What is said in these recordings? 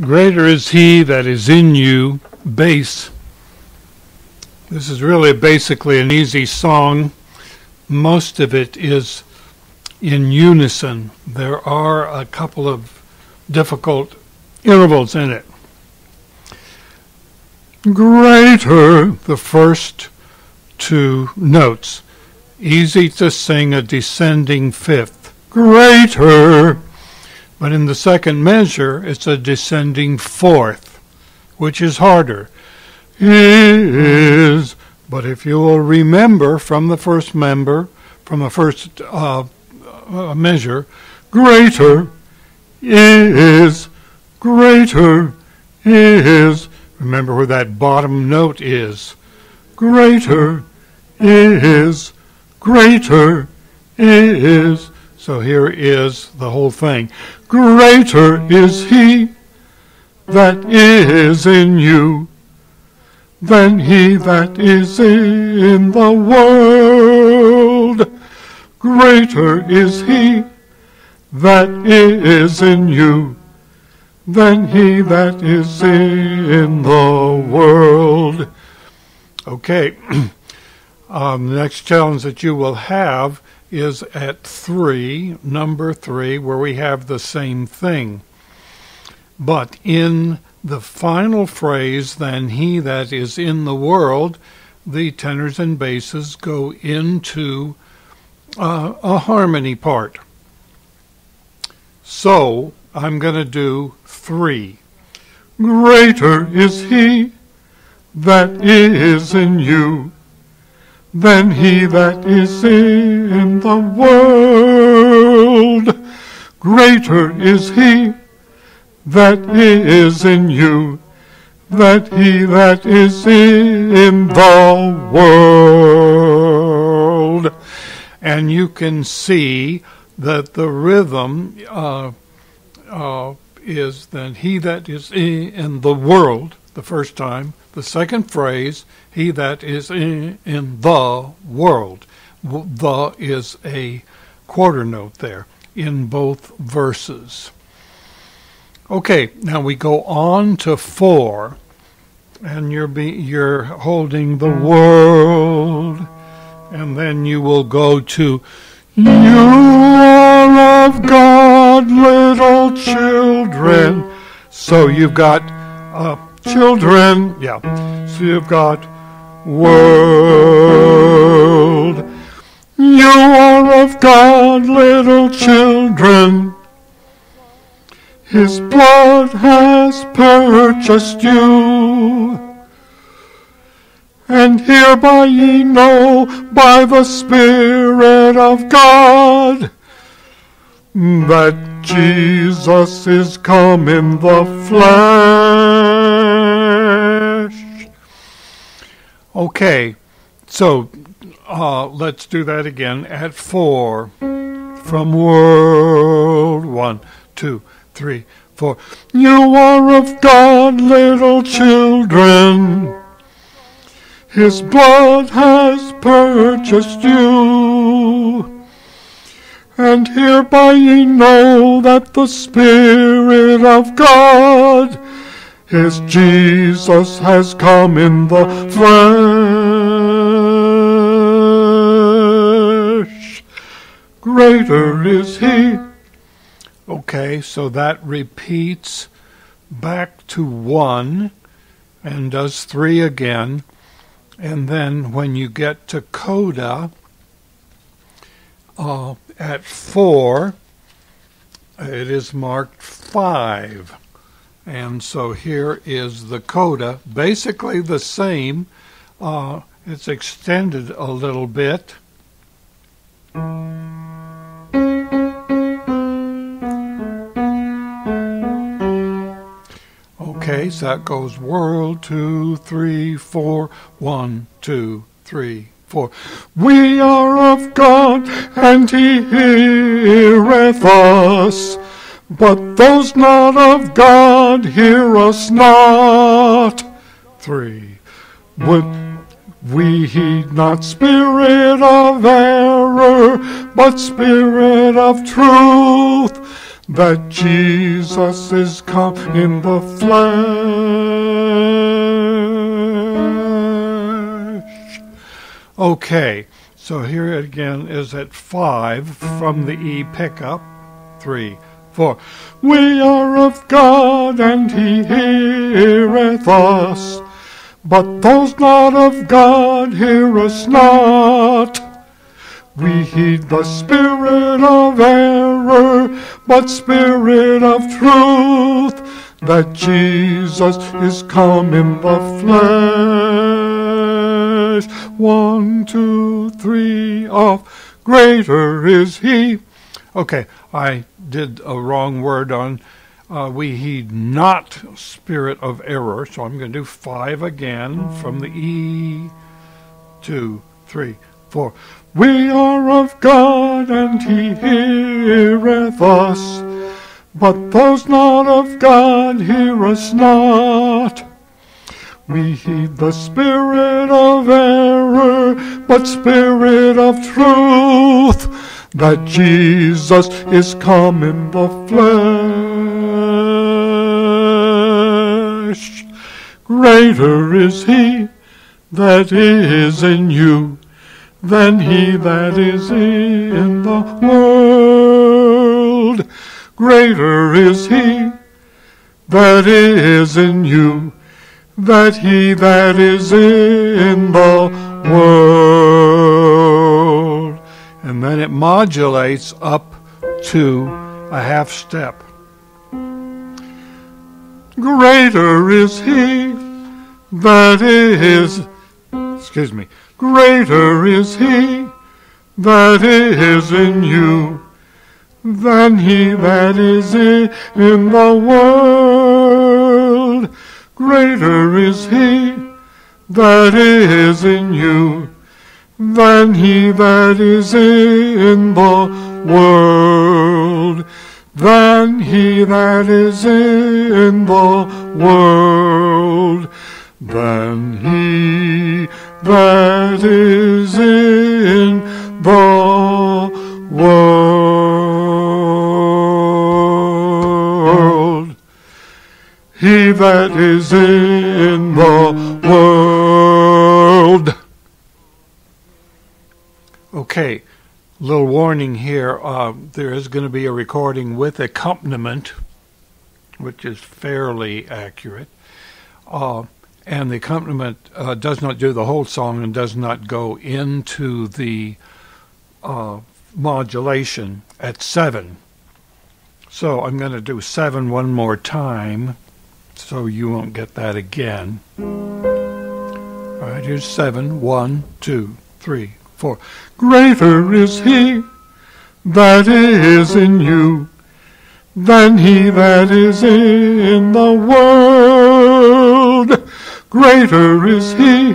Greater is he that is in you, bass. This is really basically an easy song. Most of it is in unison. There are a couple of difficult intervals in it. Greater, the first two notes. Easy to sing a descending fifth. Greater. But in the second measure, it's a descending fourth, which is harder. Is, but if you will remember from the first measure, greater is, greater is. Remember where that bottom note is. Greater is, greater is. So here is the whole thing. Greater is he that is in you than he that is in the world. Greater is he that is in you than he that is in the world. Okay, the next challenge that you will have is at 3, number 3, where we have the same thing. But in the final phrase, than he that is in the world, the tenors and basses go into a harmony part. So I'm going to do 3. Greater is he that is in you than he that is in the world. Greater is he that is in you than he that is in the world. And you can see that the rhythm is than he that is in the world, the first time. The second phrase, he that is in the world. The is a quarter note there in both verses. Okay, now we go on to 4, and you're holding the world, and then you will go to you are of God, little children. So you've got children, yeah. So you've got world. You are of God, little children. His blood has purchased you. And hereby ye know by the Spirit of God that Jesus is come in the flesh. Okay, so let's do that again at 4. From world, 1, 2, 3, 4. You are of God, little children. His blood has purchased you. And hereby ye know that the Spirit of God, His Jesus, has come in the flesh. Greater is He. Okay, so that repeats back to 1 and does 3 again. And then when you get to coda at 4, it is marked 5. And so here is the coda, basically the same. It's extended a little bit. Okay, so that goes world, 2, 3, 4, 1, 2, 3, 4. We are of God, and He heareth us. But those not of God hear us not. 3. Would we heed not spirit of error, but spirit of truth? that Jesus is come in the flesh. Okay, so here again is at 5 from the E pickup. 3, 4. We are of God, and he heareth us. But those not of God hear us not. We heed the spirit of error, but spirit of truth, that Jesus is come in the flesh. 1, 2, 3, off. Greater is he. Okay, I did a wrong word on we heed not spirit of error, so I'm going to do 5 again from the E. 2, 3, 4. We are of God, and he heareth us, but those not of God hear us not. We heed the spirit of error, but spirit of truth, that Jesus is come in the flesh. Greater is he that is in you than he that is in the world. Greater is he that is in you than he that is in the world. And then it modulates up to a half step. Greater is he that is, greater is he that is in you than he that is in the world. Greater is he that is in you than he that is in the world, than he that is in the world, than he that is in the world. He that is in the world. Okay, little warning here. There is going to be a recording with accompaniment, which is fairly accurate. And the accompaniment does not do the whole song and does not go into the modulation at 7. So I'm going to do 7 one more time so you won't get that again. All right, here's 7. 1, 2, 3, 4. Greater is he that is in you than he that is in the world. Greater is he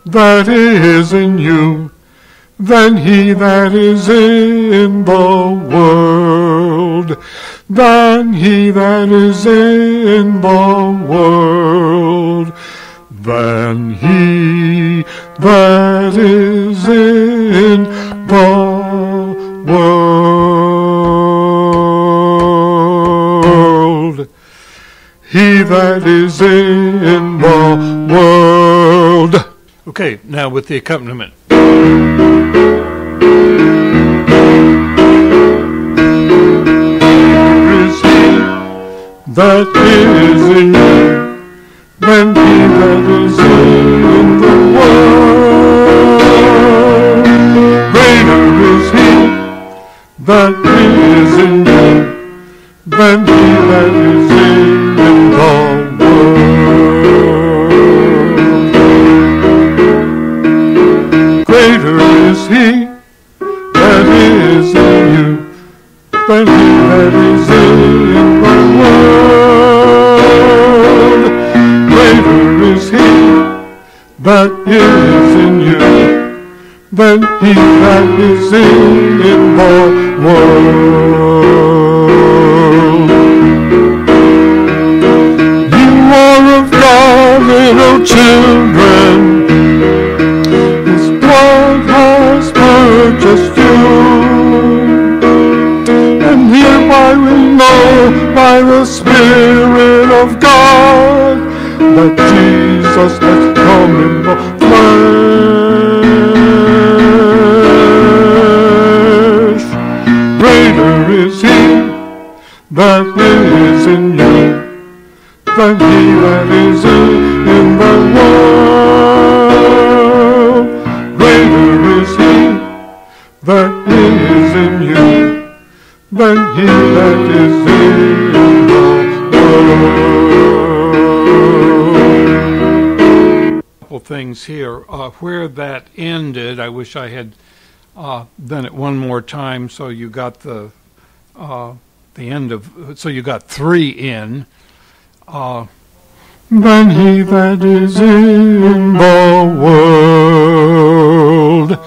that is in you than he that is in the world, than he that is in the world, than he that is in the world. He that is in the world. Okay, now with the accompaniment. Is he that is in you, than he that is in the world. Greater is he that is in you, than he that is in the world. Greater is he that is in you than he that is in the world. Greater is he that is in you than he that is in the world. You are of God, little children. His blood has purchased you, and hereby we by the Spirit of God, that Jesus has come in the flesh. Greater is He that is in you than he that is in the world. Greater is He that is in you than he that is in the world. A couple things here. Where that ended, I wish I had done it one more time so you got the end of, so you got 3 in. Than he that is in the world.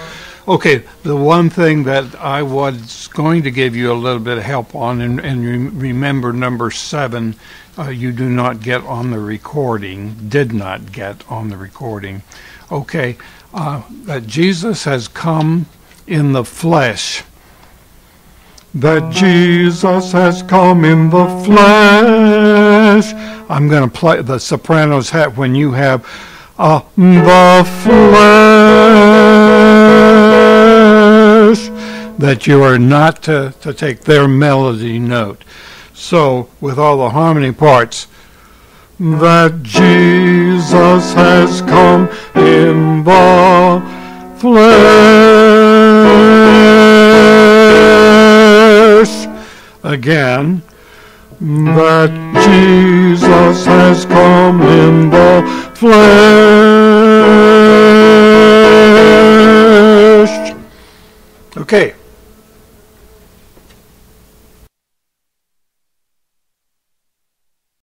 Okay, the one thing that I was going to give you a little bit of help on, and remember number 7, you do not get on the recording, did not get on the recording. Okay, that Jesus has come in the flesh. That Jesus has come in the flesh. I'm going to play the sopranos have when you have the flesh, that you are not to take their melody note. So with all the harmony parts, that Jesus has come in the flesh. Again, that Jesus has come in the flesh. Okay.